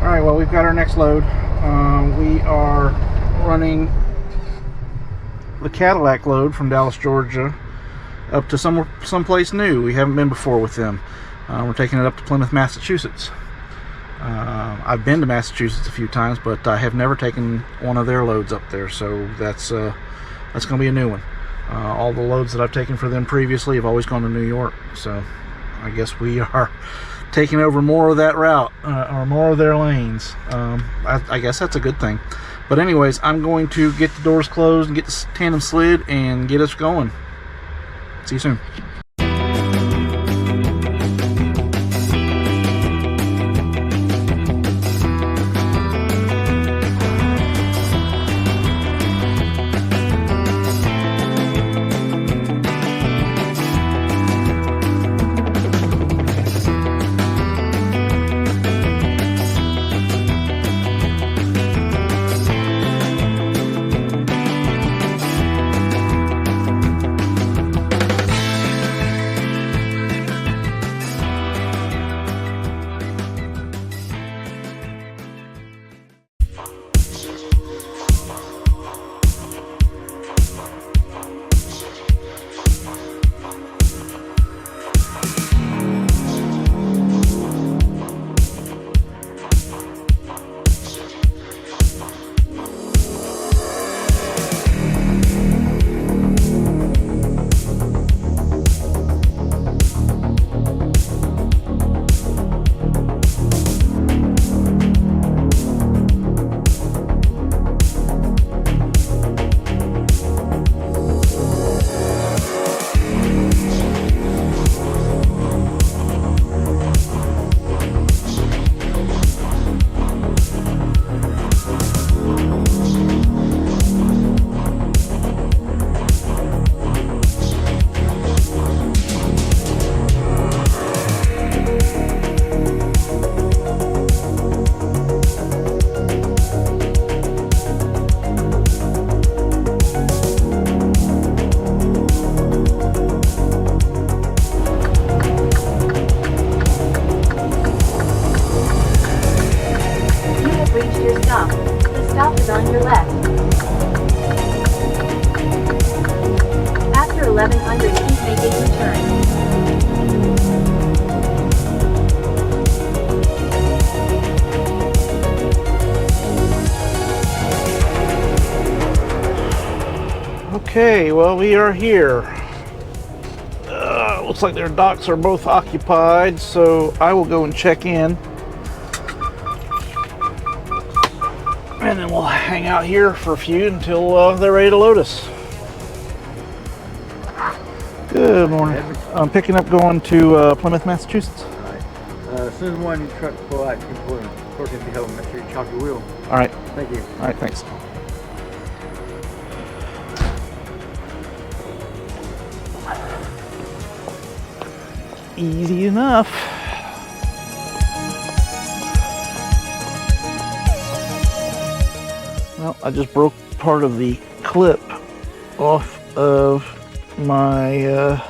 Alright, well, we've got our next load. We are running the Cadillac load from Dallas, Georgia up to someplace new. We haven't been before with them. We're taking it up to Plymouth, Massachusetts. I've been to Massachusetts a few times, but I have never taken one of their loads up there, so that's going to be a new one. All the loads that I've taken for them previously have always gone to New York, so I guess we are taking over more of that route, or more of their lanes. I guess that's a good thing. But anyways, I'm going to get the doors closed and get the tandem slid and get us going. See you soon. Okay, well, we are here. Looks like their docks are both occupied, so I will go and check in. And then we'll hang out here for a few until they're ready to load us. Good morning. I'm picking up going to Plymouth, Massachusetts. All right. As soon as one truck pull out, keep pulling. Work if you help, make sure you chop your wheel. All right. Thank you. All right, thanks. Easy enough. Well, I just broke part of the clip off of my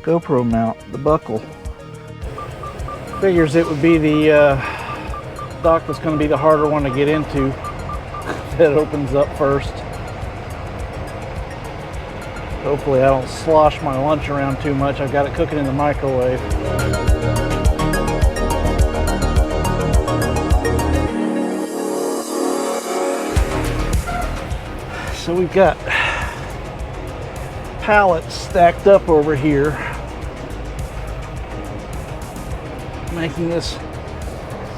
GoPro mount, the buckle. Figures it would be the dock that's going to be the harder one to get into. That opens up first. Hopefully I don't slosh my lunch around too much. I've got it cooking in the microwave. So we've got pallets stacked up over here, making this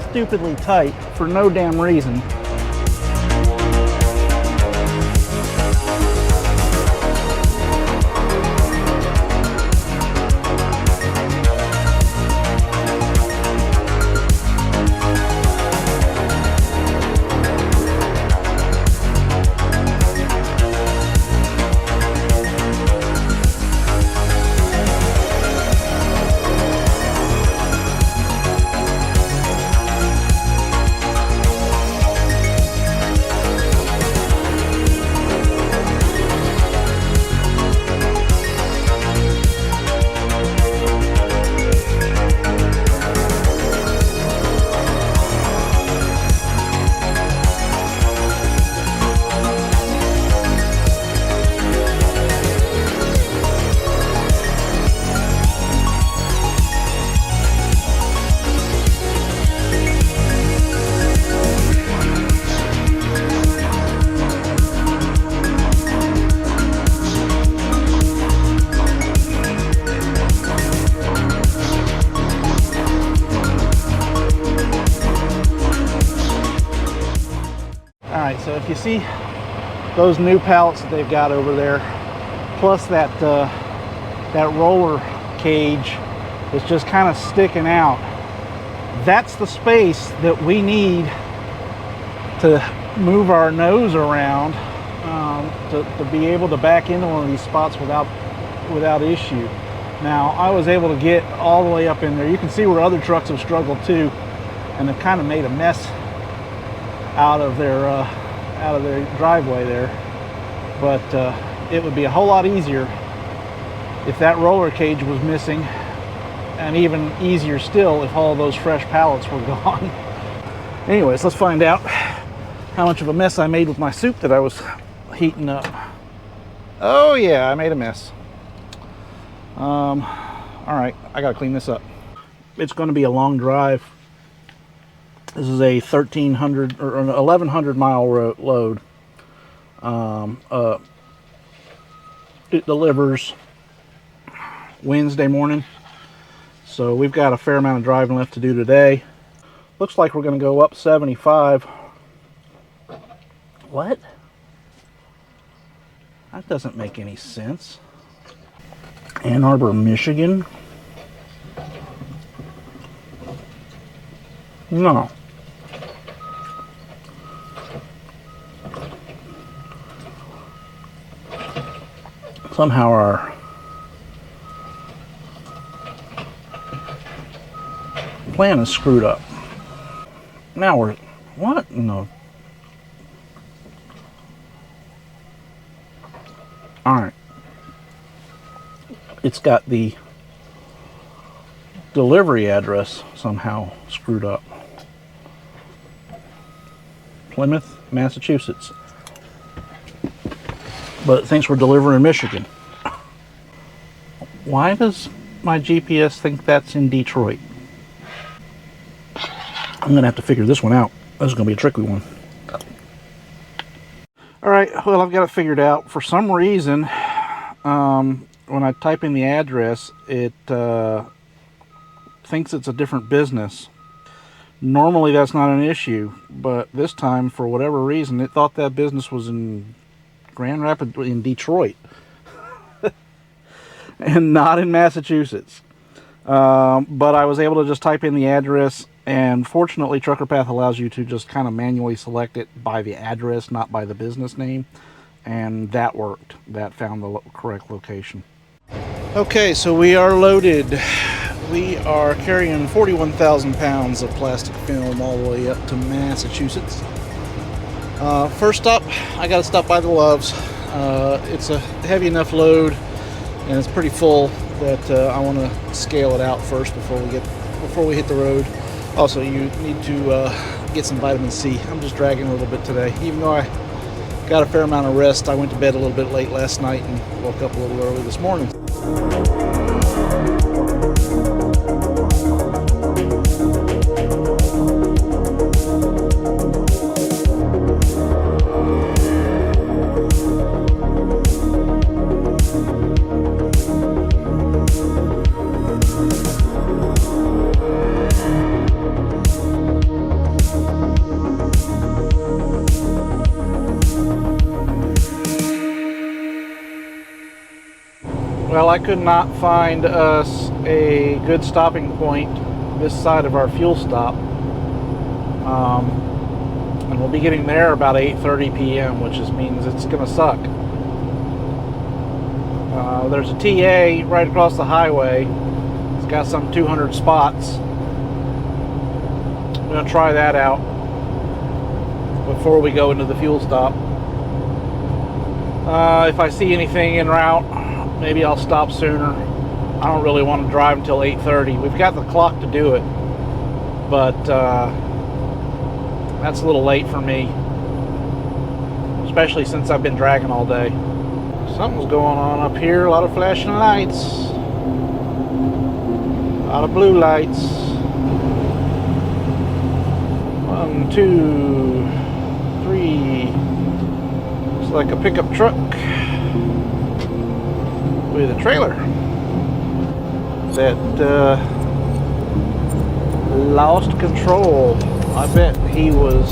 stupidly tight for no damn reason. Alright, so if you see those new pallets that they've got over there, plus that that roller cage is just kind of sticking out, that's the space that we need to move our nose around, to be able to back into one of these spots without issue. Now, I was able to get all the way up in there. You can see where other trucks have struggled too, and they've kind of made a mess out of their driveway there. But it would be a whole lot easier if that roller cage was missing, and even easier still if all those fresh pallets were gone. Anyways, let's find out how much of a mess I made with my soup that I was heating up. Oh yeah, I made a mess. All right, I gotta clean this up. It's going to be a long drive. This is a 1,300 or an 1,100 mile load. It delivers Wednesday morning, so we've got a fair amount of driving left to do today. Looks like we're going to go up 75. What? That doesn't make any sense. Ann Arbor, Michigan? No. Somehow our plan is screwed up. Now we're... What? No. Alright. It's got the delivery address somehow screwed up. Plymouth, Massachusetts. But it thinks we're delivering Michigan. Why does my GPS think that's in Detroit? I'm going to have to figure this one out. This is going to be a tricky one. Alright, well, I've got it figured out. For some reason, when I type in the address, it thinks it's a different business. Normally that's not an issue, but this time, for whatever reason, it thought that business was in Grand Rapids, in Detroit, and not in Massachusetts. But I was able to just type in the address, and fortunately Trucker Path allows you to just kind of manually select it by the address, not by the business name, and that worked. That found the correct location. Okay, so we are loaded. We are carrying 41,000 pounds of plastic film all the way up to Massachusetts. First stop, I got to stop by the Loves. It's a heavy enough load, and it's pretty full that I want to scale it out first before we hit the road. Also, you need to get some vitamin C. I'm just dragging a little bit today, even though I got a fair amount of rest. I went to bed a little bit late last night and woke up a little early this morning. Well, I could not find us a good stopping point this side of our fuel stop. And we'll be getting there about 8:30 p.m., which just means it's going to suck. There's a TA right across the highway. It's got some 200 spots. I'm going to try that out before we go into the fuel stop. If I see anything en route, maybe I'll stop sooner. I don't really want to drive until 8:30. We've got the clock to do it, but that's a little late for me, especially since I've been dragging all day. Something's going on up here. A lot of flashing lights, a lot of blue lights. 1, 2, 3. Looks like a pickup truck with a trailer that lost control. I bet he was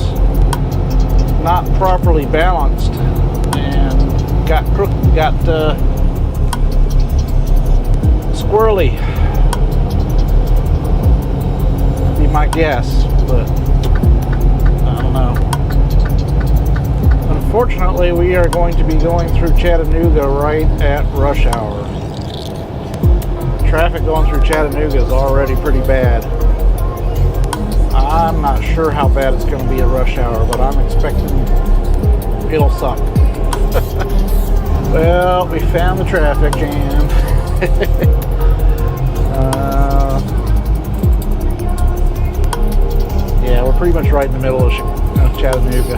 not properly balanced and got squirrely. Be my guess, but I don't know. Unfortunately, we are going to be going through Chattanooga right at rush hour. Traffic going through Chattanooga is already pretty bad. I'm not sure how bad it's going to be at rush hour, but I'm expecting it'll suck. Well, we found the traffic jam. Yeah, we're pretty much right in the middle of Chattanooga.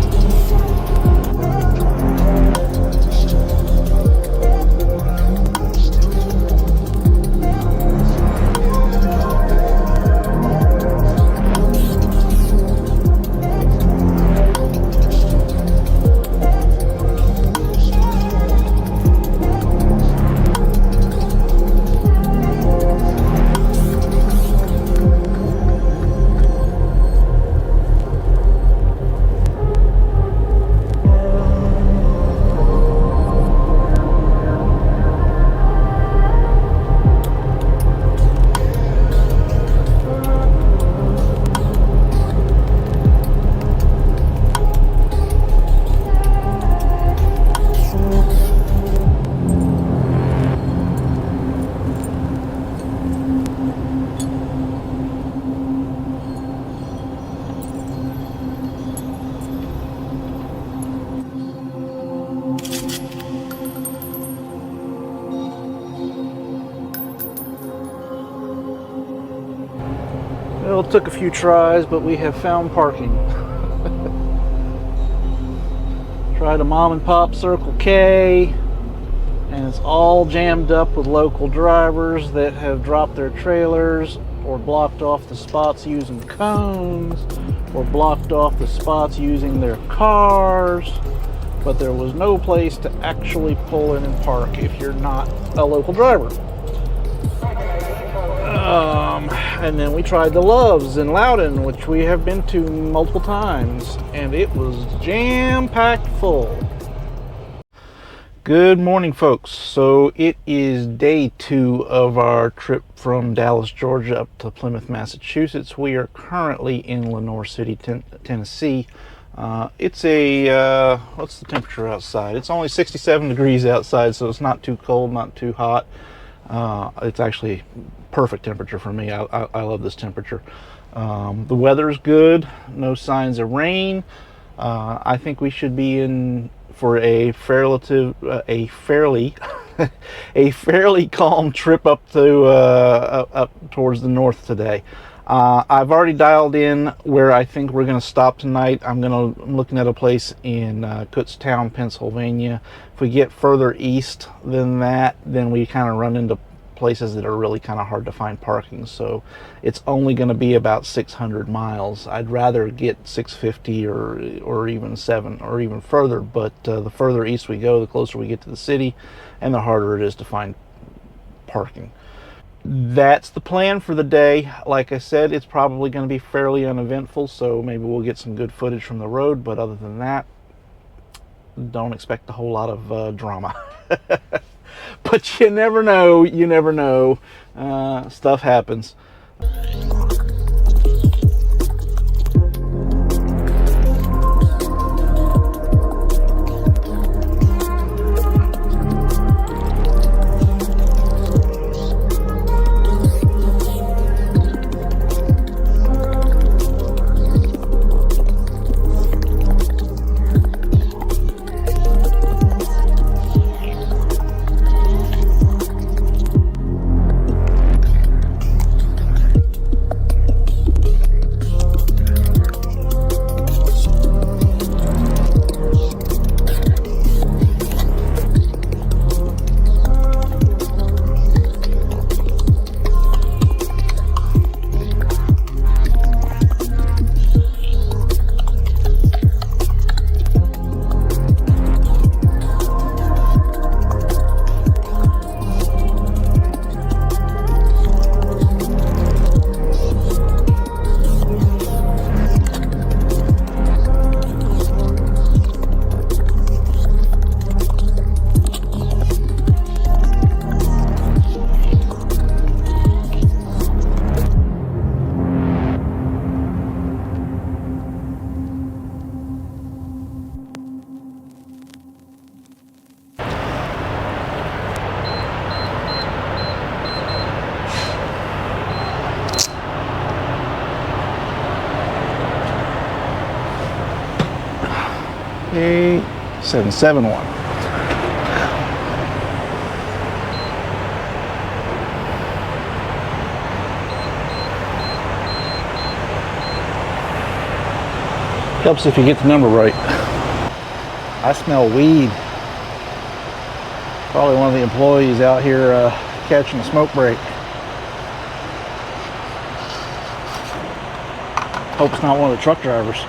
Well, it took a few tries, but we have found parking. Tried a mom and pop Circle K, and it's all jammed up with local drivers that have dropped their trailers or blocked off the spots using cones or blocked off the spots using their cars, but there was no place to actually pull in and park if you're not a local driver. And then we tried the Loves in Loudon, which we have been to multiple times, and it was jam-packed full. Good morning, folks. So it is day 2 of our trip from Dallas, Georgia up to Plymouth, Massachusetts. We are currently in Lenoir City, Tennessee. It's a, what's the temperature outside? It's only 67 degrees outside, so it's not too cold, not too hot. It's actually perfect temperature for me. I love this temperature. The weather's good, no signs of rain. I think we should be in for a fairly calm trip up to up towards the north today. I've already dialed in where I think we're going to stop tonight. I'm looking at a place in Kutztown, Pennsylvania. If we get further east than that, then we kind of run into places that are really kind of hard to find parking. So it's only going to be about 600 miles. I'd rather get 650 or even 7 or even further, but the further east we go, the closer we get to the city and the harder it is to find parking. That's the plan for the day. Like I said, it's probably going to be fairly uneventful, so maybe we'll get some good footage from the road, but other than that, don't expect a whole lot of drama. But you never know, stuff happens. 771. Helps if you get the number right. I smell weed. Probably one of the employees out here catching a smoke break. Hope it's not one of the truck drivers.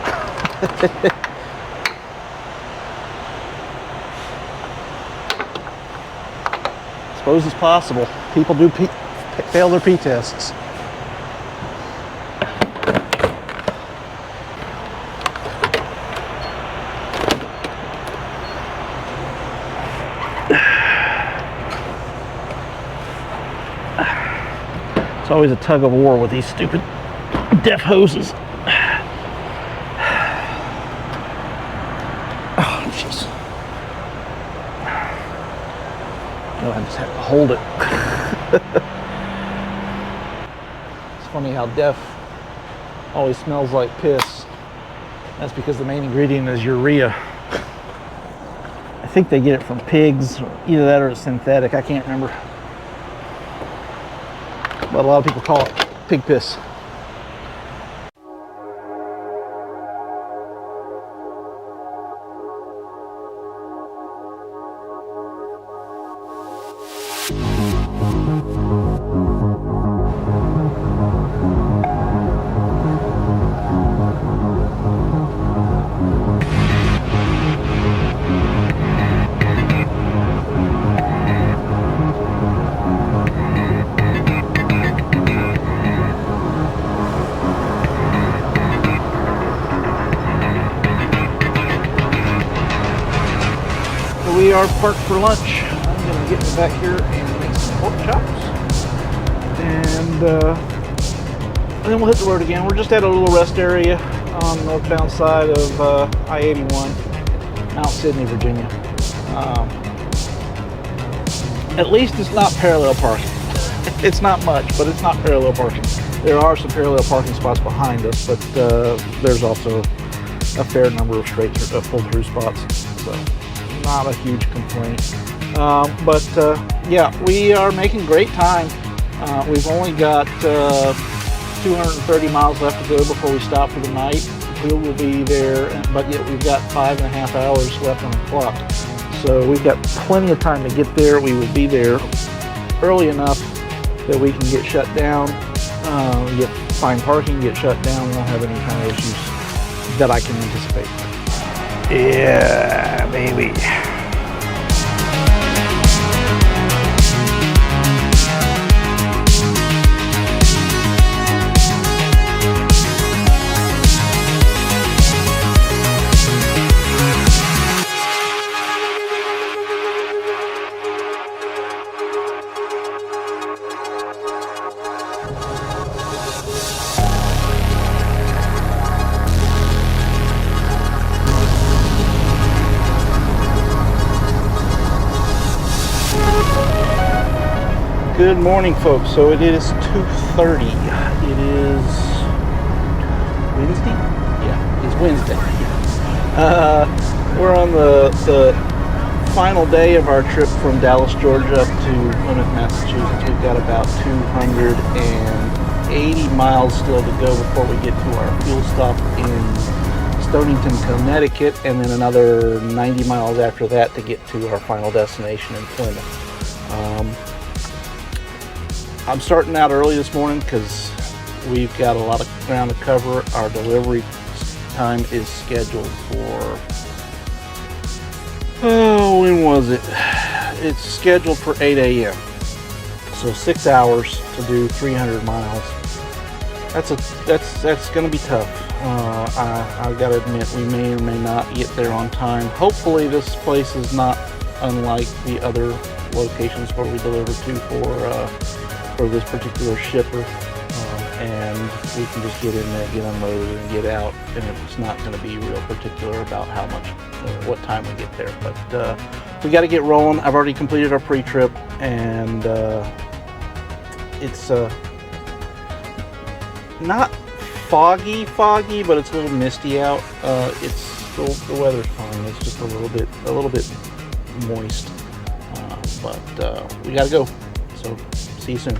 Suppose it's possible. People do fail their P tests. It's always a tug of war with these stupid deaf hoses. Oh, jeez. No, I just have to hold it. It's funny how deaf always smells like piss. That's because the main ingredient is urea. I think they get it from pigs, either that or it's synthetic, I can't remember. But a lot of people call it pig piss. We are parked for lunch. I'm going to get back here and make some pork chops. And then we'll hit the road again. We're just at a little rest area on the northbound side of I-81, Mount Sydney, Virginia. At least it's not parallel parking. It's not much, but it's not parallel parking. There are some parallel parking spots behind us, but there's also a fair number of pull-through spots. So not a huge complaint. Yeah, we are making great time. We've only got 230 miles left to go before we stop for the night. We will be there, but yet we've got 5.5 hours left on the clock. So we've got plenty of time to get there. We will be there early enough that we can get shut down, find parking, get shut down. We won't have any kind of issues that I can anticipate. Yeah, baby. Good morning, folks. So it is 2:30. It is Wednesday? Yeah, it's Wednesday. We're on the final day of our trip from Dallas, Georgia up to Plymouth, Massachusetts. We've got about 280 miles still to go before we get to our fuel stop in Stonington, Connecticut, and then another 90 miles after that to get to our final destination in Plymouth. I'm starting out early this morning because we've got a lot of ground to cover. Our delivery time is scheduled for, when was it? It's scheduled for 8 a.m. So 6 hours to do 300 miles. That's going to be tough. I've got to admit, we may or may not get there on time. Hopefully this place is not unlike the other locations where we deliver to for this particular shipper, and we can just get in there, get unloaded, and get out. And it's not going to be real particular about how much, what time we get there. But we got to get rolling. I've already completed our pre-trip, and it's not foggy, but it's a little misty out. The weather's fine. It's just a little bit moist. But we gotta go. So see you soon.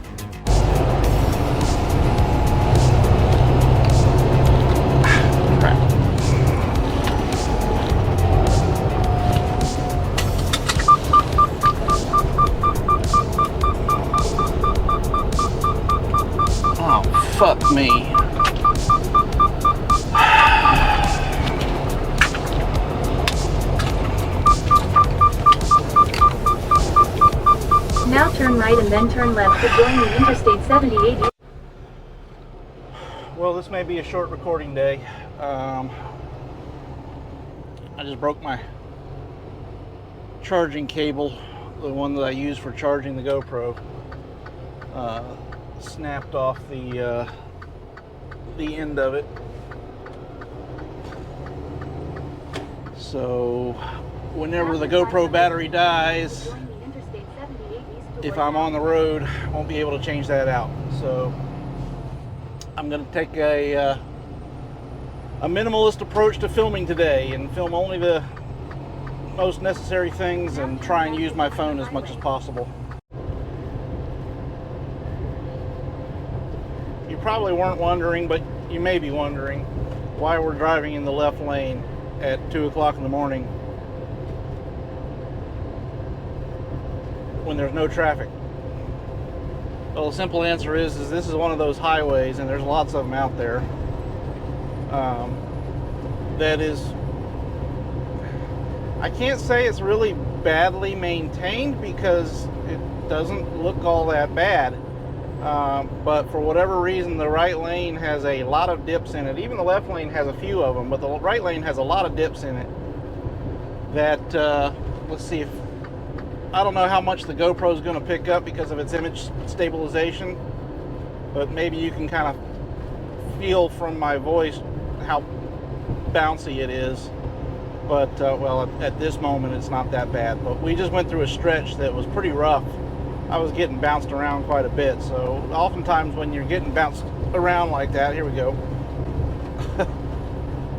Oh, fuck me. Now turn right and then turn left to join the Interstate 7080. Well, this may be a short recording day. I just broke my charging cable, the one that I use for charging the GoPro. Snapped off the end of it. So whenever the GoPro battery dies, if I'm on the road, I won't be able to change that out. So I'm going to take a minimalist approach to filming today and film only the most necessary things and try and use my phone as much as possible. You probably weren't wondering, but you may be wondering why we're driving in the left lane at 2 o'clock in the morning when there's no traffic. Well, the simple answer is this is one of those highways, and there's lots of them out there, that is, I can't say it's really badly maintained because it doesn't look all that bad. But for whatever reason, the right lane has a lot of dips in it. Even the left lane has a few of them, but the right lane has a lot of dips in it that, let's see if, I don't know how much the GoPro is going to pick up because of its image stabilization, but maybe you can kind of feel from my voice how bouncy it is. But, well, at this moment, it's not that bad. But we just went through a stretch that was pretty rough. I was getting bounced around quite a bit, so oftentimes when you're getting bounced around like that, here we go.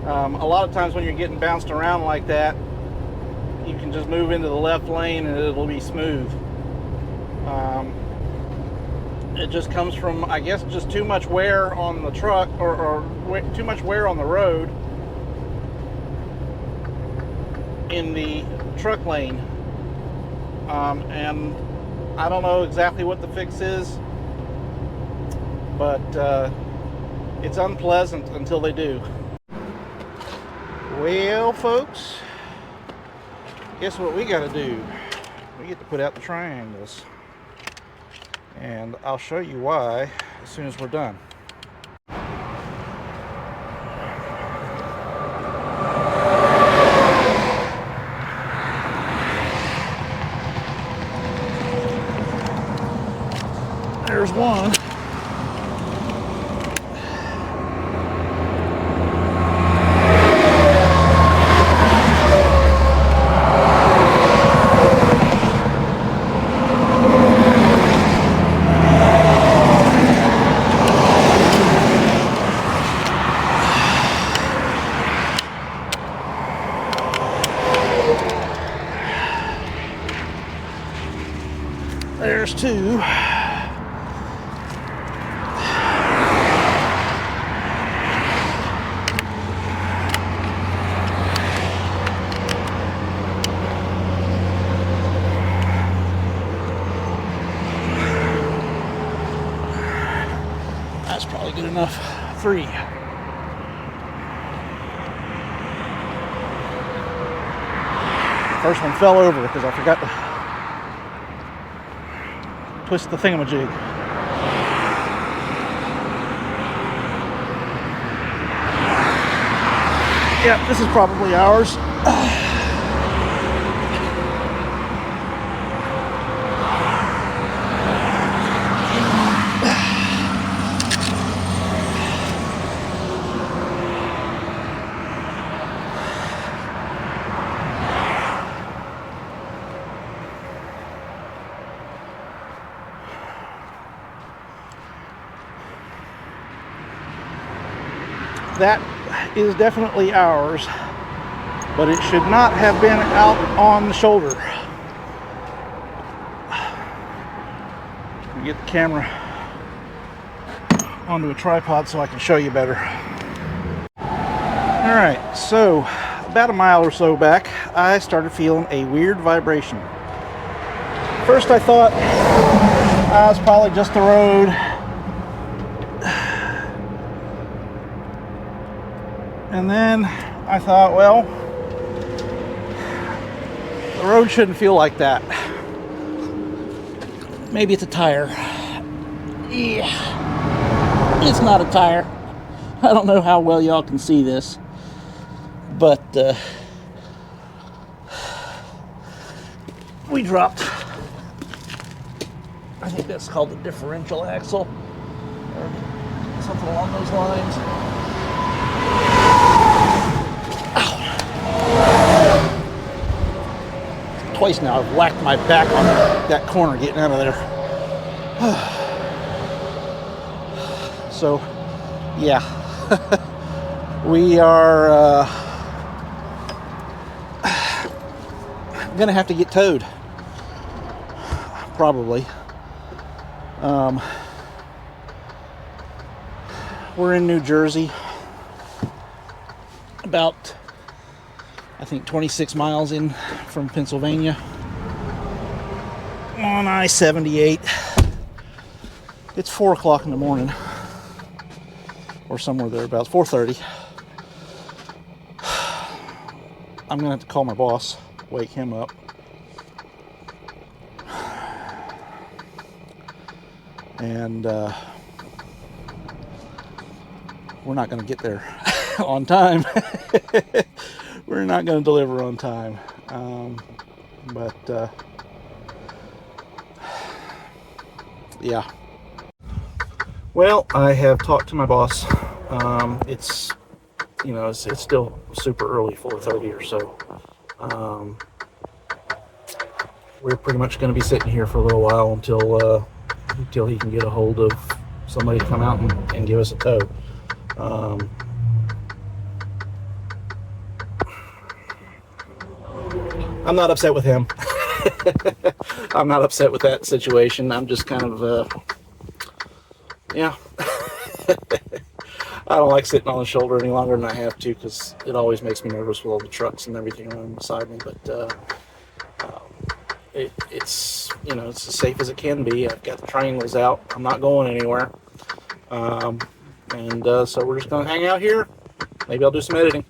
A lot of times when you're getting bounced around like that, you can just move into the left lane and it'll be smooth. It just comes from, I guess, just too much wear on the truck or too much wear on the road in the truck lane. And I don't know exactly what the fix is, but it's unpleasant until they do. Well, folks, guess what we got to do? We get to put out the triangles, and I'll show you why as soon as we're done. There's one. There's two. That's probably good enough. 3. First one fell over because I forgot to twist the thingamajig. Yeah, this is probably ours. that is definitely ours, but it should not have been out on the shoulder. Let me get the camera onto a tripod so I can show you better. Alright, so about a mile or so back, I started feeling a weird vibration. First I thought it was probably just the road. And then I thought, well, the road shouldn't feel like that. Maybe it's a tire. Yeah, it's not a tire. I don't know how well y'all can see this, but we dropped, I think that's called the differential axle or something along those lines. Ow. Twice now I've whacked my back on that corner getting out of there. So yeah, we are gonna have to get towed, probably. We're in New Jersey, about I think 26 miles in from Pennsylvania, on I-78. It's 4 o'clock in the morning, or somewhere there, about 4:30. I'm gonna have to call my boss, wake him up. And we're not gonna get there on time. We're not gonna deliver on time. But yeah. Well, I have talked to my boss. It's, you know, it's still super early, 4:30 or so. We're pretty much going to be sitting here for a little while until he can get a hold of somebody to come out and give us a tow. I'm not upset with him. I'm not upset with that situation. I'm just kind of yeah. I don't like sitting on the shoulder any longer than I have to, because it always makes me nervous with all the trucks and everything running beside me. But it's, you know, it's as safe as it can be. I've got the triangles out. I'm not going anywhere. So we're just going to hang out here. Maybe I'll do some editing.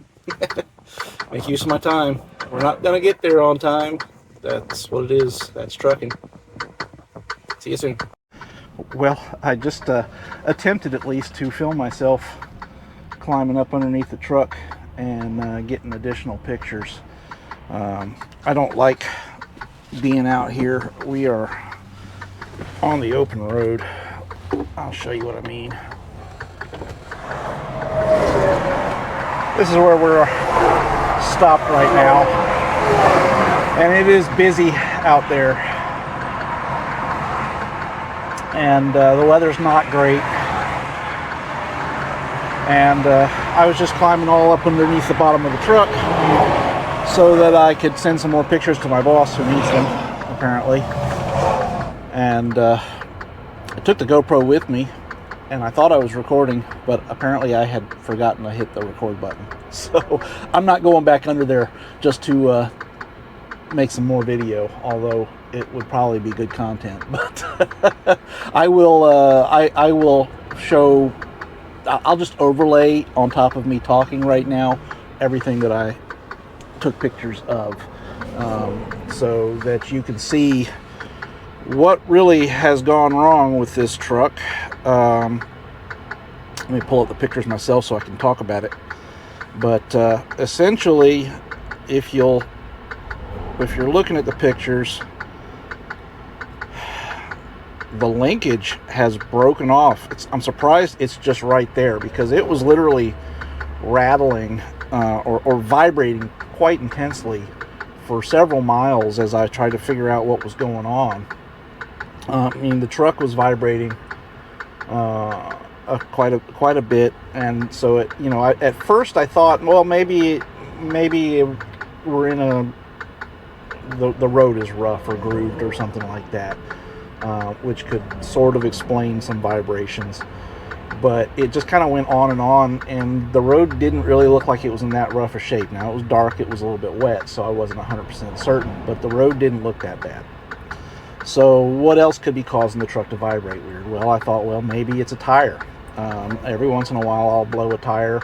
Make use of my time. We're not going to get there on time. That's what it is. That's trucking. See you soon. Well, I just attempted at least to film myself climbing up underneath the truck and getting additional pictures. I don't like being out here. We are on the open road. I'll show you what I mean. This is where we're stopped right now, and it is busy out there. And the weather's not great, and I was just climbing all up underneath the bottom of the truck so that I could send some more pictures to my boss, who needs them apparently. And I took the GoPro with me, and I thought I was recording, but apparently I had forgotten to hit the record button. So I'm not going back under there just to make some more video, although it would probably be good content. But I will show, I'll just overlay on top of me talking right now everything that I took pictures of, so that you can see what really has gone wrong with this truck. Let me pull up the pictures myself so I can talk about it. But essentially, if you're looking at the pictures, the linkage has broken off. I'm surprised it's just right there, because it was literally rattling or vibrating quite intensely for several miles as I tried to figure out what was going on. I mean, the truck was vibrating quite a bit, and so it, you know, at first I thought, well, maybe we're in the road is rough or grooved or something like that, which could sort of explain some vibrations. But it just kind of went on, and the road didn't really look like it was in that rough a shape. Now, it was dark, it was a little bit wet, so I wasn't 100% certain, but the road didn't look that bad. So what else could be causing the truck to vibrate weird? Well, I thought, well, maybe it's a tire. Every once in a while I'll blow a tire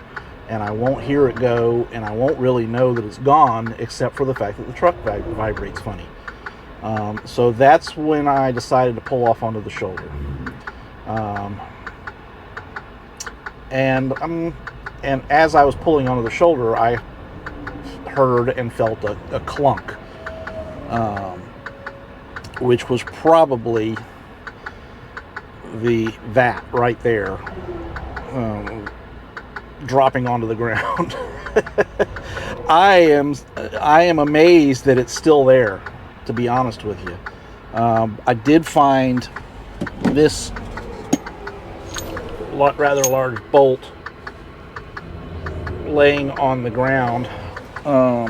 and I won't hear it go, and I won't really know that it's gone, except for the fact that the truck vibrates funny. So that's when I decided to pull off onto the shoulder. And as I was pulling onto the shoulder, I heard and felt a clunk, which was probably the vat right there, dropping onto the ground. I am amazed that it's still there, to be honest with you. I did find this rather large bolt laying on the ground a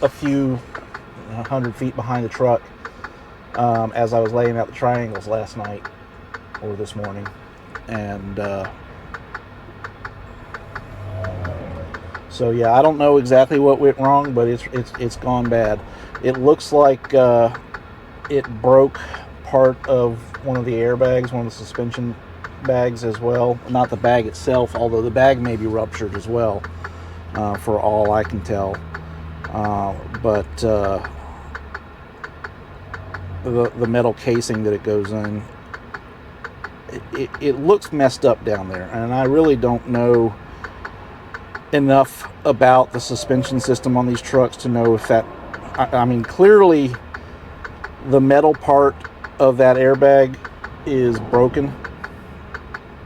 few 100 feet behind the truck, as I was laying out the triangles last night or this morning, and so yeah, I don't know exactly what went wrong, but it's gone bad. It looks like it broke part of one of the airbags, one of the suspension bags as well. Not the bag itself, although the bag may be ruptured as well, for all I can tell. But the metal casing that it goes in, it looks messed up down there, and I really don't know enough about the suspension system on these trucks to know if that, I mean, clearly the metal part of that airbag is broken,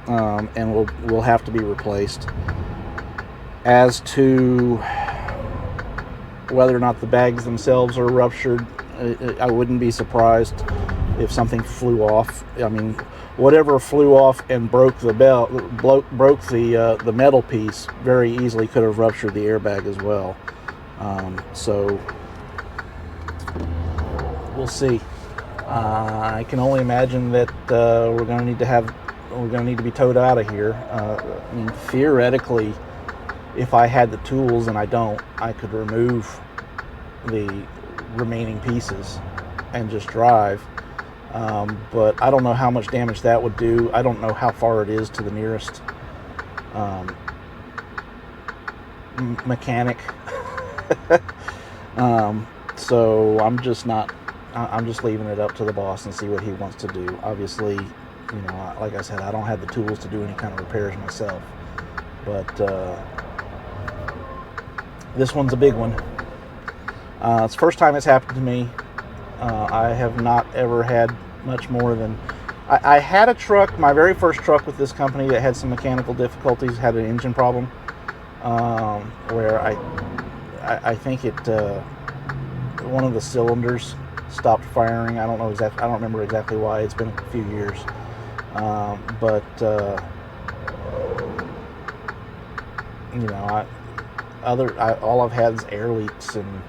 and will have to be replaced. As to whether or not the bags themselves are ruptured, I wouldn't be surprised if something flew off. I mean, whatever flew off and broke the broke the metal piece very easily could have ruptured the airbag as well. So we'll see. I can only imagine that we're going to need to be towed out of here. I mean, theoretically, if I had the tools, and I don't, I could remove the remaining pieces and just drive. But I don't know how much damage that would do. I don't know how far it is to the nearest mechanic. So I'm just leaving it up to the boss and see what he wants to do. Obviously, you know, like I said, I don't have the tools to do any kind of repairs myself. But this one's a big one. It's the first time it's happened to me. I have not ever had much more than... I had a truck, my very first truck with this company, that had some mechanical difficulties, had an engine problem, where I think it one of the cylinders stopped firing. I don't remember exactly why. It's been a few years. But you know, all I've had is air leaks and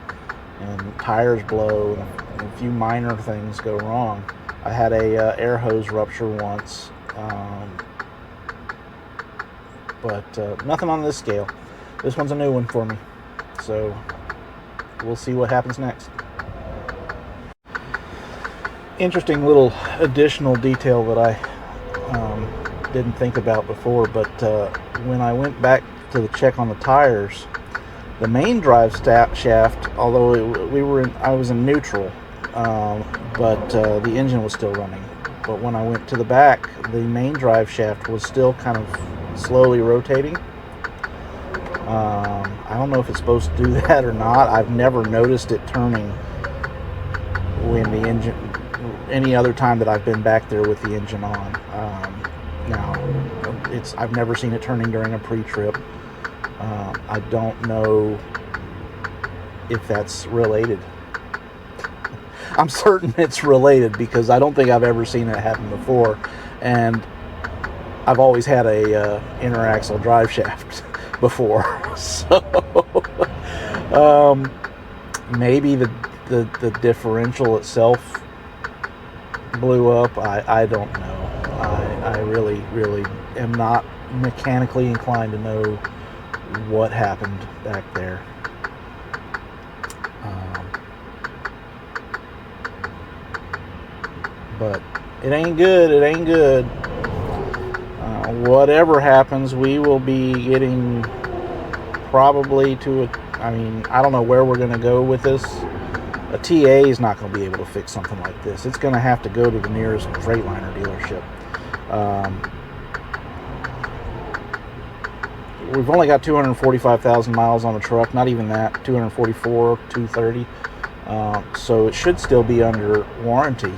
tires blow and a few minor things go wrong. I had a air hose rupture once, but nothing on this scale. This one's a new one for me, so we'll see what happens next. Interesting little additional detail that I didn't think about before, but when I went back to check on the tires, the main drive shaft, although I was in neutral, but the engine was still running. But when I went to the back, the main drive shaft was still kind of slowly rotating. I don't know if it's supposed to do that or not. I've never noticed it turning when the engine, any other time that I've been back there with the engine on. Now, I've never seen it turning during a pre-trip. I don't know if that's related. I'm certain it's related because I don't think I've ever seen it happen before. And I've always had a inner axle drive shaft before, so maybe the differential itself blew up. I don't know. I really am not mechanically inclined to know what happened back there. But it ain't good. It ain't good. Whatever happens, we will be getting probably to I don't know where we're going to go with this. A TA is not going to be able to fix something like this. It's going to have to go to the nearest Freightliner dealership. We've only got 245,000 miles on the truck. Not even that. 244, 230. So it should still be under warranty.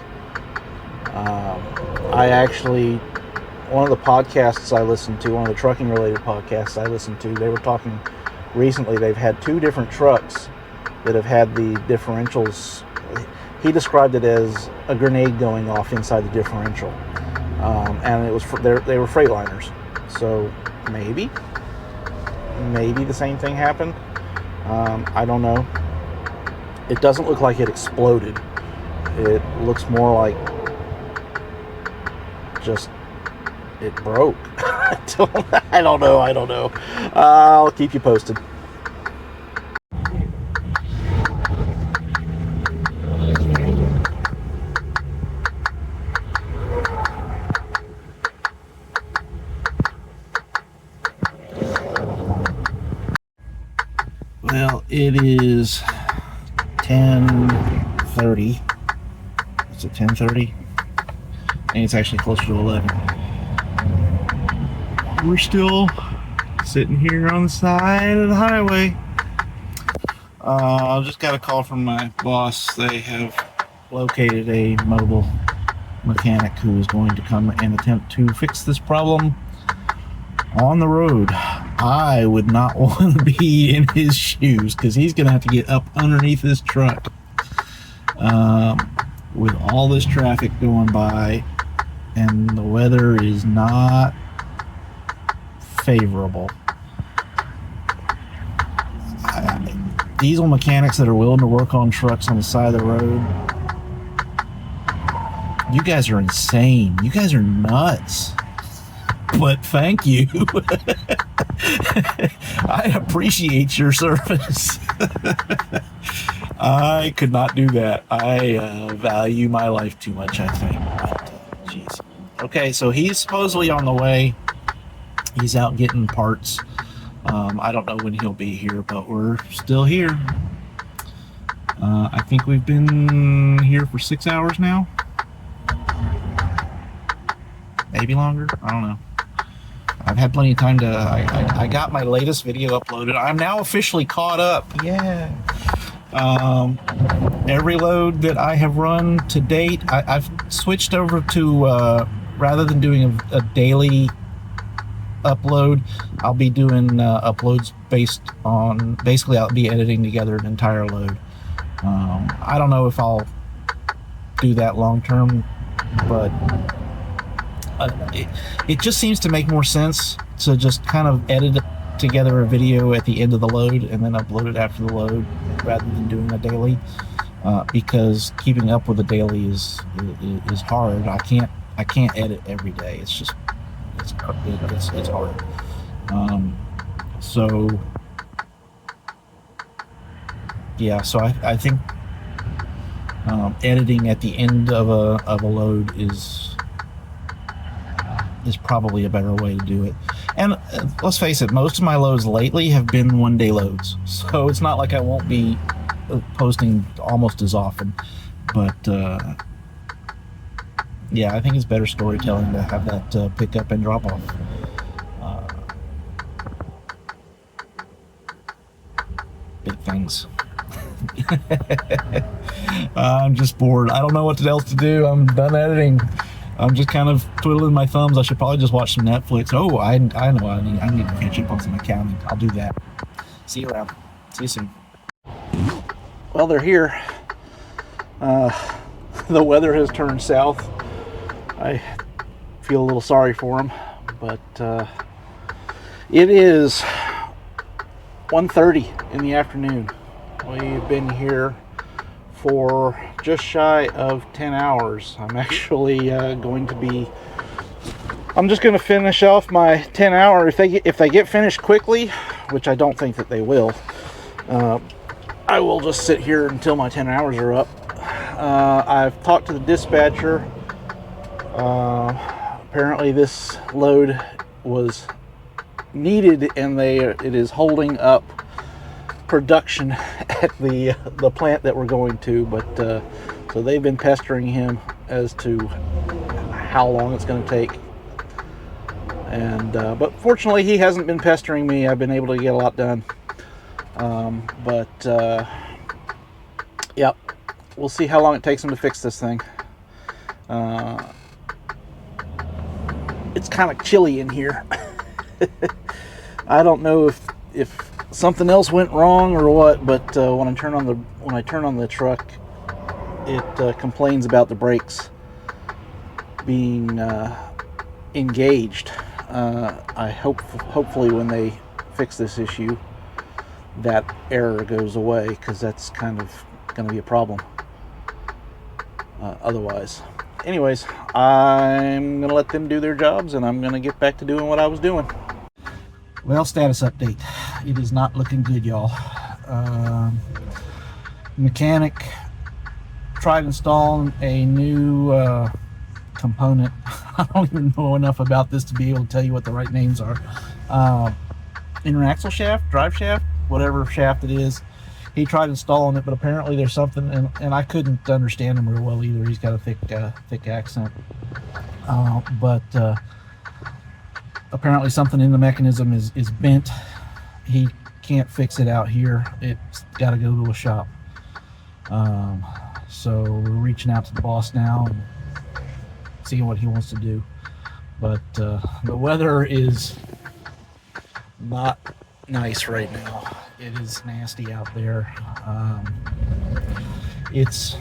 One of the podcasts I listened to, one of the trucking related podcasts I listened to, they were talking recently. They've had 2 different trucks that have had the differentials. He described it as a grenade going off inside the differential, and it was they were Freightliners. So maybe the same thing happened. I don't know. It doesn't look like it exploded. It looks more like just it broke. I don't know. I'll keep you posted. Well, it is 10:30. Is it 10:30? I think it's actually closer to 11. We're still sitting here on the side of the highway. I just got a call from my boss. They have located a mobile mechanic who is going to come and attempt to fix this problem on the road. I would not want to be in his shoes because he's going to have to get up underneath this truck with all this traffic going by, and the weather is not favorable. Diesel mechanics that are willing to work on trucks on the side of the road, you guys are insane. You guys are nuts. But thank you. I appreciate your service. I could not do that. I value my life too much, I think. But, geez. Okay, so he's supposedly on the way. He's out getting parts. I don't know when he'll be here, but we're still here. I think we've been here for 6 hours now. Maybe longer. I don't know. I've had plenty of time to... I got my latest video uploaded. I'm now officially caught up. Yeah. Every load that I have run to date, I've switched over to... rather than doing a daily upload, I'll be doing uploads based on... Basically, I'll be editing together an entire load. I don't know if I'll do that long term, but... it just seems to make more sense to just kind of edit together a video at the end of the load and then upload it after the load rather than doing a daily, because keeping up with a daily is hard. I can't edit every day. It's just it's hard. So yeah, so I think editing at the end of a load is probably a better way to do it. And let's face it, most of my loads lately have been one-day loads, so it's not like I won't be posting almost as often. But yeah, I think it's better storytelling to have that pick up and drop off. Big things. I'm just bored. I don't know what else to do. I'm done editing. I'm just kind of twiddling my thumbs. I should probably just watch some Netflix. Oh, I know. I need to catch up on some accounting. I'll do that. See you around. See you soon. Well, they're here. The weather has turned south. I feel a little sorry for them, but it is 1:30 in the afternoon. We've been here for just shy of 10 hours. I'm actually I'm just going to finish off my 10 hour. If they get finished quickly, which I don't think that they will, I will just sit here until my 10 hours are up. I've talked to the dispatcher. Apparently this load was needed, and it is holding up production at the plant that we're going to. But so they've been pestering him as to how long it's going to take. And but fortunately, he hasn't been pestering me. I've been able to get a lot done. Yep, we'll see how long it takes him to fix this thing. It's kind of chilly in here. I don't know if something else went wrong or what, but when I turn on the truck, it complains about the brakes being engaged. Hopefully when they fix this issue, that error goes away, because that's kind of going to be a problem otherwise. Anyways, I'm going to let them do their jobs, and I'm going to get back to doing what I was doing. Well, status update. It is not looking good, y'all. Mechanic tried installing a new component. I don't even know enough about this to be able to tell you what the right names are. Inner axle shaft, drive shaft, whatever shaft it is. He tried installing it, but apparently there's something, and I couldn't understand him real well either. He's got a thick accent. But apparently something in the mechanism is bent. He can't fix it out here. It's got to go to a shop. So we're reaching out to the boss now and seeing what he wants to do. But the weather is not nice right now. It is nasty out there. It's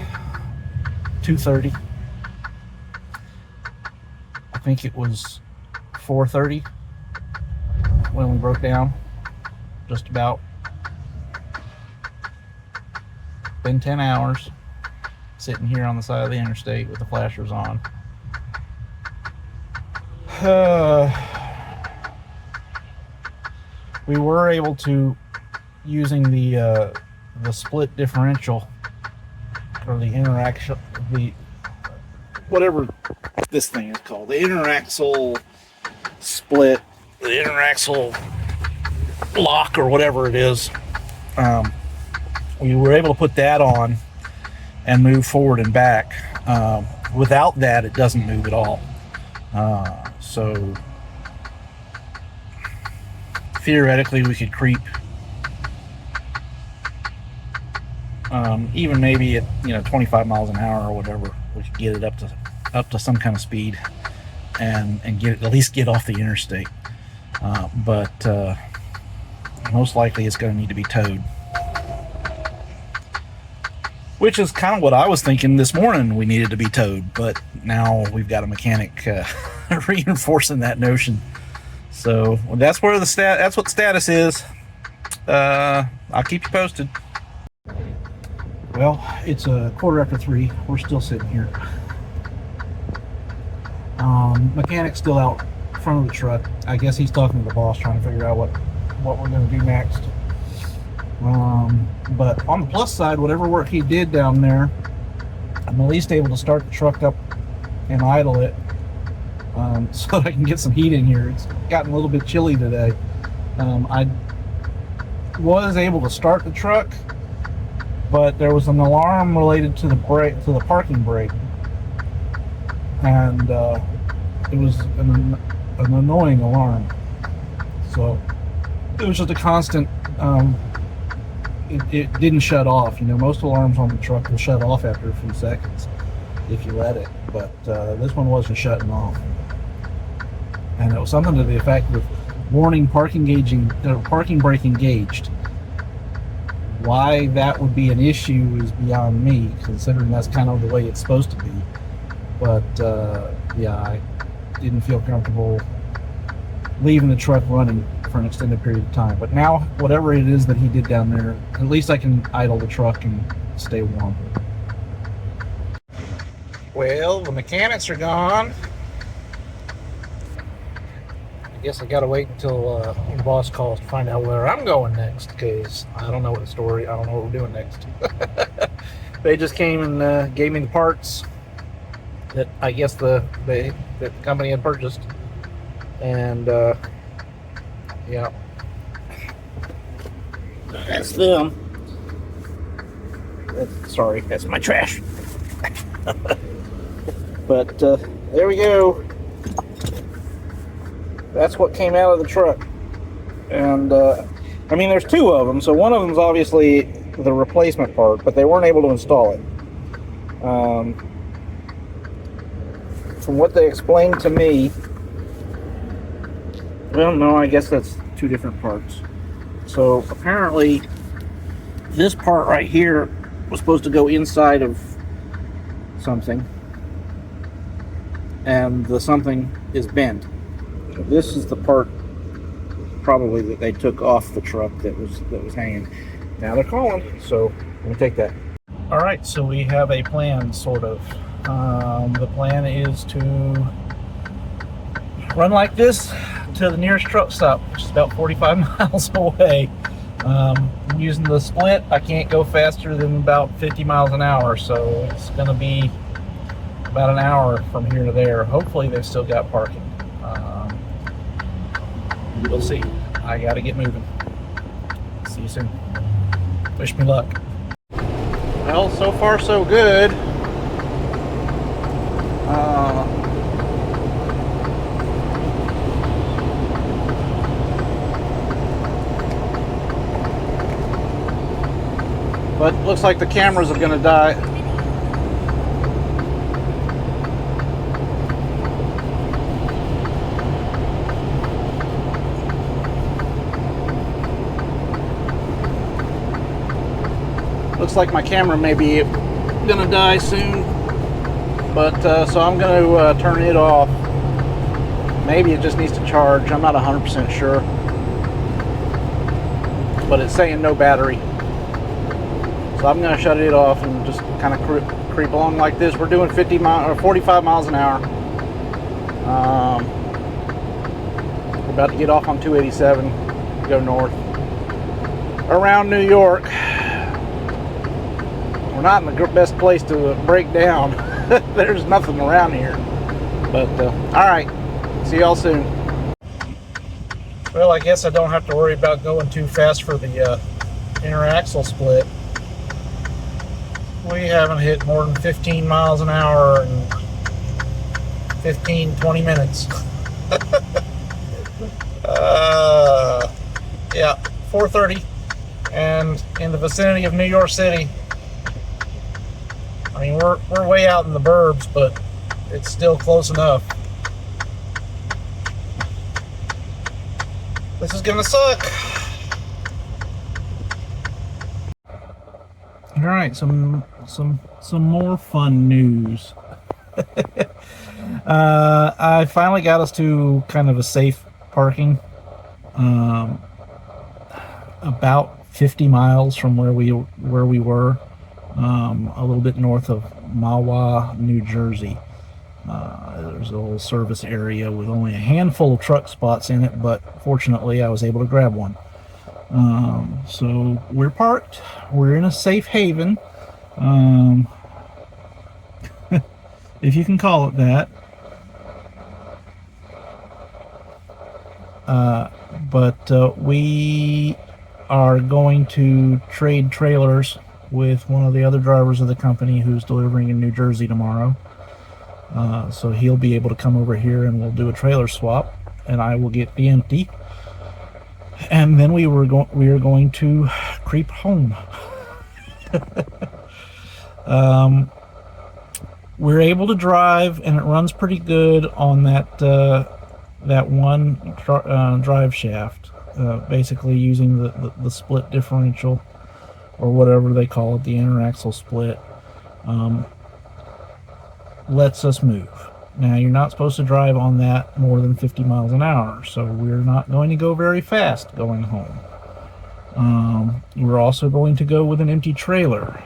2:30. I think it was 4:30 when we broke down. Just about. Been 10 hours sitting here on the side of the interstate with the flashers on. We were able to, using the split differential, or the interaction, whatever this thing is called, the interaxle split, the interaxle lock, or whatever it is. We were able to put that on and move forward and back. Without that, it doesn't move at all. So theoretically, we could creep, even maybe at 25 miles an hour or whatever. We could get it up to some kind of speed and at least get off the interstate. But most likely, it's going to need to be towed. Which is kind of what I was thinking this morning. We needed to be towed, but now we've got a mechanic reinforcing that notion. So that's where that's what the status is. I'll keep you posted. Well, it's a 3:15. We're still sitting here. Mechanic's still out front of the truck. I guess he's talking to the boss, trying to figure out what we're going to do next. But on the plus side, whatever work he did down there, I'm at least able to start the truck up and idle it, so that I can get some heat in here. It's gotten a little bit chilly today. I was able to start the truck, but there was an alarm related to the parking brake, and it was an annoying alarm. So it was just a constant. It didn't shut off. Most alarms on the truck will shut off after a few seconds if you let it, but this one wasn't shutting off. And it was something to the effect of warning parking brake engaged. Why that would be an issue is beyond me, considering that's kind of the way it's supposed to be. But yeah, I didn't feel comfortable leaving the truck running for an extended period of time. But now, whatever it is that he did down there, at least I can idle the truck and stay warm. Well, the mechanics are gone. I guess I gotta wait until your boss calls to find out where I'm going next, because I don't know what the story, I don't know what we're doing next. They just came and gave me the parts that I guess that the company had purchased, and yeah, that's them. Sorry, that's my trash. But there we go. That's what came out of the truck. And I mean, there's two of them, so one of them is obviously the replacement part, but they weren't able to install it. From what they explained to me, well, no, I guess that's two different parts. So apparently this part right here was supposed to go inside of something, and the something is bent. This is the part probably that they took off the truck that was hanging. Now they're calling, so let me take that. All right, so we have a plan, sort of. The plan is to run like this to the nearest truck stop, which is about 45 miles away. Using the split, I can't go faster than about 50 miles an hour, so it's going to be about an hour from here to there. Hopefully they've still got parking. We'll see. I got to get moving. See you soon. Wish me luck. Well, so far so good. But looks like the cameras are going to die. Looks like my camera may be gonna die soon, but so I'm gonna turn it off. Maybe it just needs to charge. I'm not 100% sure, but it's saying no battery, so I'm gonna shut it off and just kind of creep along like this. We're doing 50 miles or 45 miles an hour. We're about to get off on 287, go north around New York. We're not in the best place to break down. There's nothing around here. But, all right. See y'all soon. Well, I guess I don't have to worry about going too fast for the inner axle split. We haven't hit more than 15 miles an hour in 15, 20 minutes. Yeah, 4:30 and in the vicinity of New York City. I mean, we're way out in the burbs, but it's still close enough. This is gonna suck. All right, some more fun news. I finally got us to kind of a safe parking, about 50 miles from where we were. A little bit north of Mahwah, New Jersey. There's a little service area with only a handful of truck spots in it, but fortunately I was able to grab one. So we're parked. We're in a safe haven, if you can call it that. But we are going to trade trailers with one of the other drivers of the company who's delivering in New Jersey tomorrow. So he'll be able to come over here and we'll do a trailer swap, and I will get the empty. And then we are going to creep home. We're able to drive, and it runs pretty good on that one drive shaft. Basically using the split differential, or whatever they call it, the inner axle split, lets us move. Now, you're not supposed to drive on that more than 50 miles an hour, so we're not going to go very fast going home. We're also going to go with an empty trailer,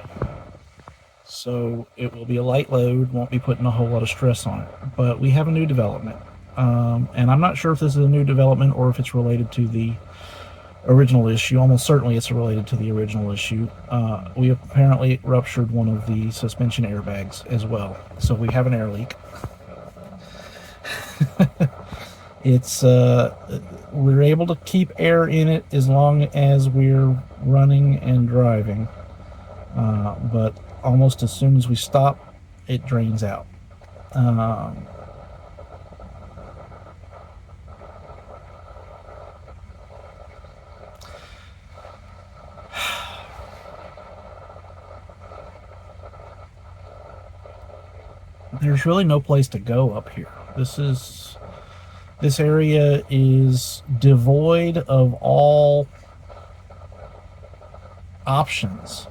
so it will be a light load, won't be putting a whole lot of stress on it. But we have a new development, and I'm not sure if this is a new development or if it's related to the original issue. Almost certainly it's related to the original issue. We apparently ruptured one of the suspension airbags as well, so we have an air leak. It's we're able to keep air in it as long as we're running and driving, but almost as soon as we stop, it drains out. There's really no place to go up here. This area is devoid of all options.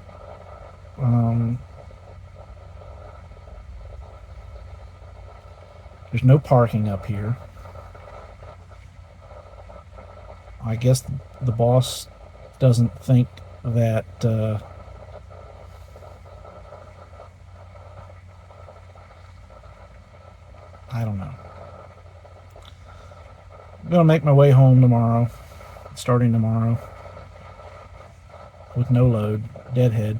There's no parking up here. I guess the boss doesn't think that I don't know. I'm gonna make my way home tomorrow, starting tomorrow, with no load, deadhead.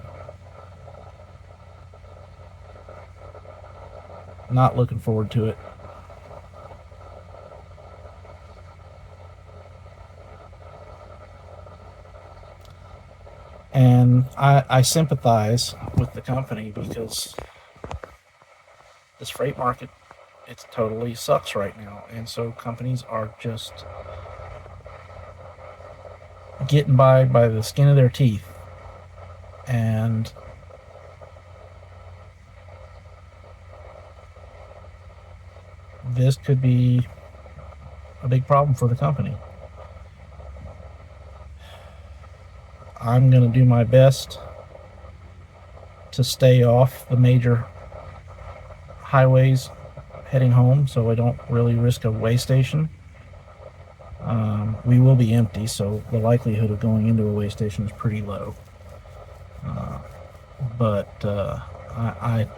Not looking forward to it. And I sympathize with the company because this freight market, it totally sucks right now, and so companies are just getting by the skin of their teeth, and this could be a big problem for the company. I'm going to do my best to stay off the major highways heading home, so I don't really risk a way station. We will be empty, so the likelihood of going into a way station is pretty low. But I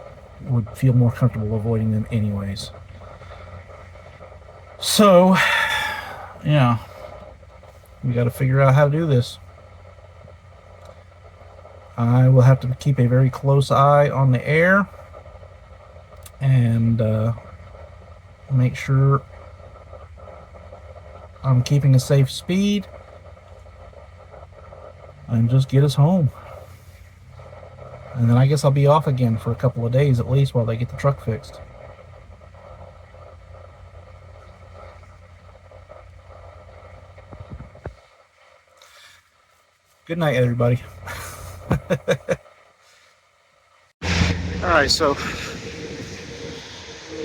would feel more comfortable avoiding them anyways. So, yeah, we got to figure out how to do this. I will have to keep a very close eye on the air and make sure I'm keeping a safe speed and just get us home. And then I guess I'll be off again for a couple of days at least while they get the truck fixed. Good night, everybody. Alright, so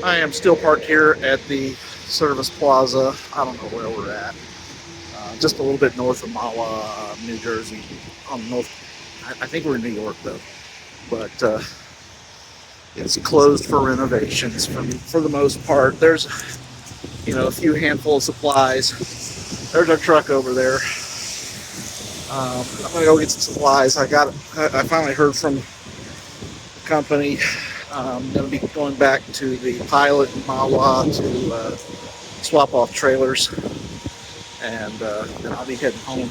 I am still parked here at the service plaza. I don't know where we're at. Just a little bit north of Mahwah, New Jersey. On north, I think we're in New York though. But it's closed for renovations for the most part. There's, a few handful of supplies. There's our truck over there. I'm gonna go get some supplies. I finally heard from the company. I'm gonna be going back to the pilot in Mahwah to swap off trailers, and then I'll be heading home.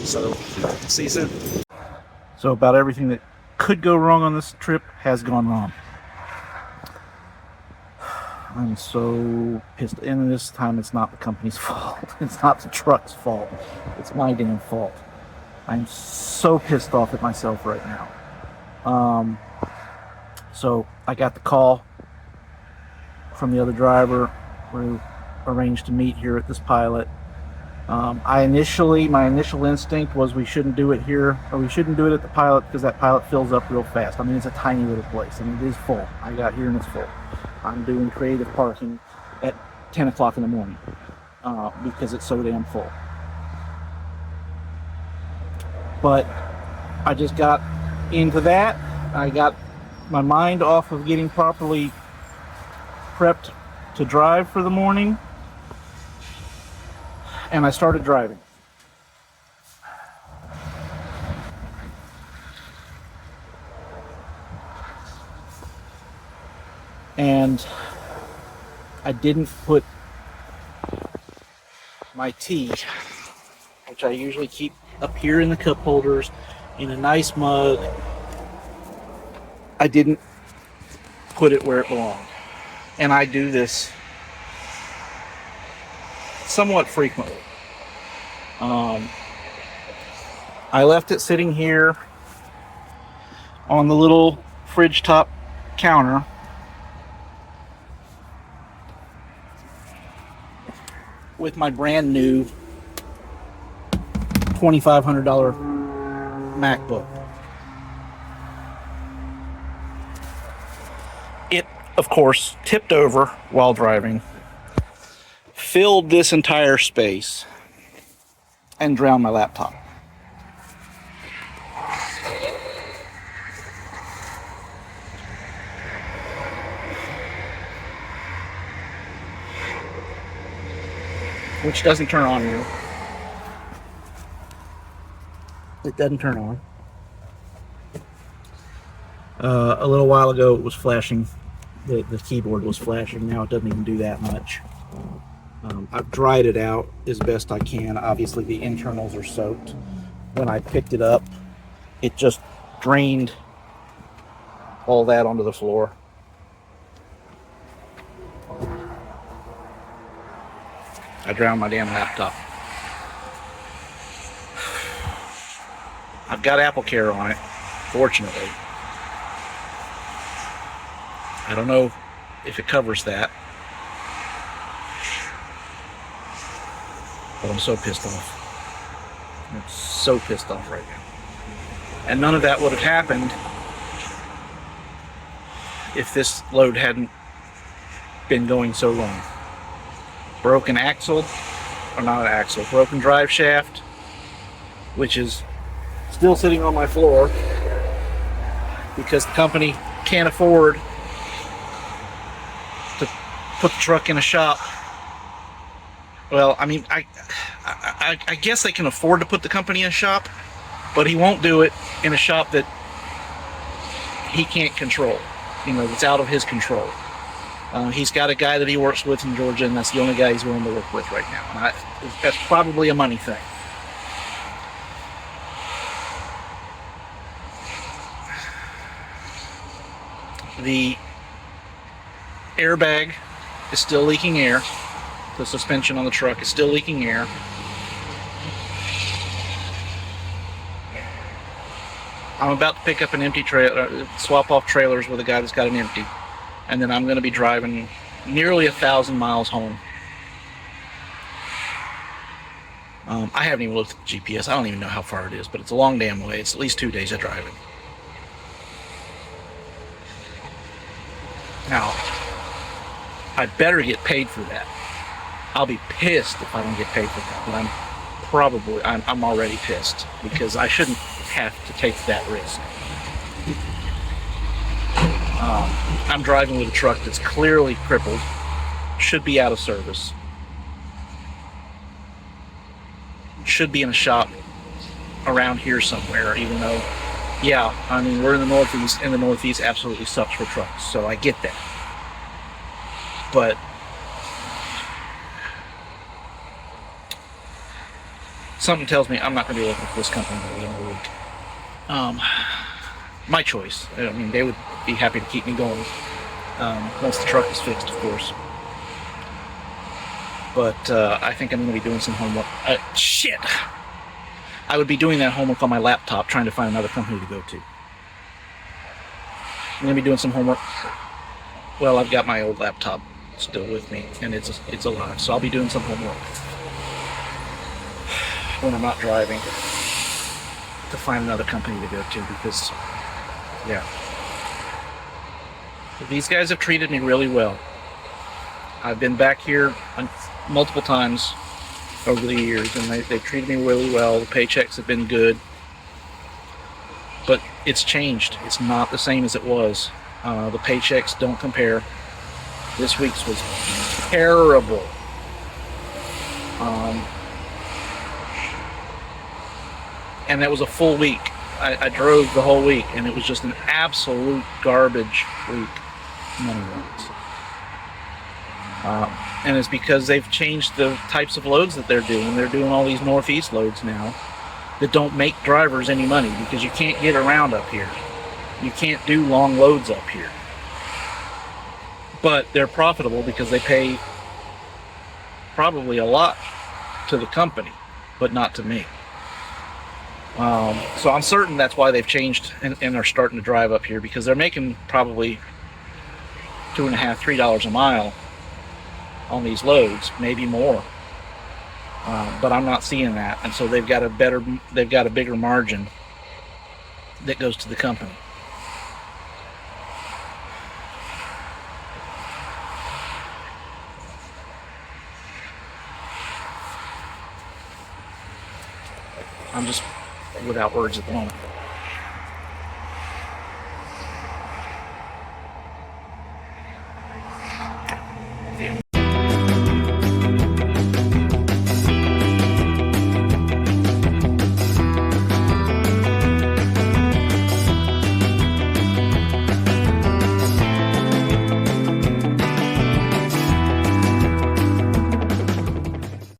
So, see you soon. So about everything that could go wrong on this trip has gone wrong. I'm so pissed. And this time it's not the company's fault. It's not the truck's fault. It's my damn fault. I'm so pissed off at myself right now. So I got the call from the other driver. We arranged to meet here at this pilot. My initial instinct was we shouldn't do it here, or we shouldn't do it at the pilot because that pilot fills up real fast. I mean, it's a tiny little place. I mean, it is full. I got here and it's full. I'm doing creative parking at 10 o'clock in the morning because it's so damn full. But I just got into that. I got my mind off of getting properly prepped to drive for the morning, and I started driving. And I didn't put my tea, which I usually keep up here in the cup holders in a nice mug. I didn't put it where it belonged. And I do this somewhat frequently. I left it sitting here on the little fridge top counter with my brand new $2,500 MacBook. It, of course, tipped over while driving, filled this entire space, and drowned my laptop. Which doesn't turn on you. It doesn't turn on. A little while ago it was flashing. The keyboard was flashing. Now it doesn't even do that much. I've dried it out as best I can. Obviously the internals are soaked. When I picked it up, it just drained all that onto the floor. I drowned my damn laptop. I've got Apple Care on it, fortunately. I don't know if it covers that. But I'm so pissed off. I'm so pissed off right now. And none of that would have happened if this load hadn't been going so long. Broken axle, or not an axle, broken drive shaft, which is still sitting on my floor because the company can't afford to put the truck in a shop. Well, I mean, I guess they can afford to put the company in a shop, but he won't do it in a shop that he can't control, that's out of his control. He's got a guy that he works with in Georgia, and that's the only guy he's willing to work with right now. And that's probably a money thing. The airbag is still leaking air. The suspension on the truck is still leaking air. I'm about to pick up an empty trailer, swap off trailers with a guy that's got an empty. And then I'm going to be driving nearly 1,000 miles home. I haven't even looked at the GPS. I don't even know how far it is, but it's a long damn way. It's at least 2 days of driving. Now, I better get paid for that. I'll be pissed if I don't get paid for that, but I'm already pissed because I shouldn't have to take that risk. I'm driving with a truck that's clearly crippled, should be out of service, should be in a shop around here somewhere, even though, yeah, I mean, we're in the Northeast, and the Northeast absolutely sucks for trucks, so I get that. But something tells me I'm not going to be working for this company at the end of the week. My choice. I mean, they would be happy to keep me going once the truck is fixed, of course. But I think I'm going to be doing some homework. Shit! I would be doing that homework on my laptop, trying to find another company to go to. I'm going to be doing some homework. Well, I've got my old laptop still with me, and it's alive, so I'll be doing some homework when I'm not driving to find another company to go to, because, yeah. These guys have treated me really well. I've been back here multiple times over the years, and they've treated me really well. The paychecks have been good. But it's changed. It's not the same as it was. The paychecks don't compare. This week's was terrible. And that was a full week. I drove the whole week, and it was just an absolute garbage week, money-wise. And it's because they've changed the types of loads that they're doing. They're doing all these northeast loads now that don't make drivers any money because you can't get around up here. You can't do long loads up here. But they're profitable because they pay probably a lot to the company, but not to me. So I'm certain that's why they've changed and are starting to drive up here, because they're making probably $2.50, $3 a mile on these loads, maybe more. But I'm not seeing that, and so they've got a bigger margin that goes to the company. I'm just without words at the moment.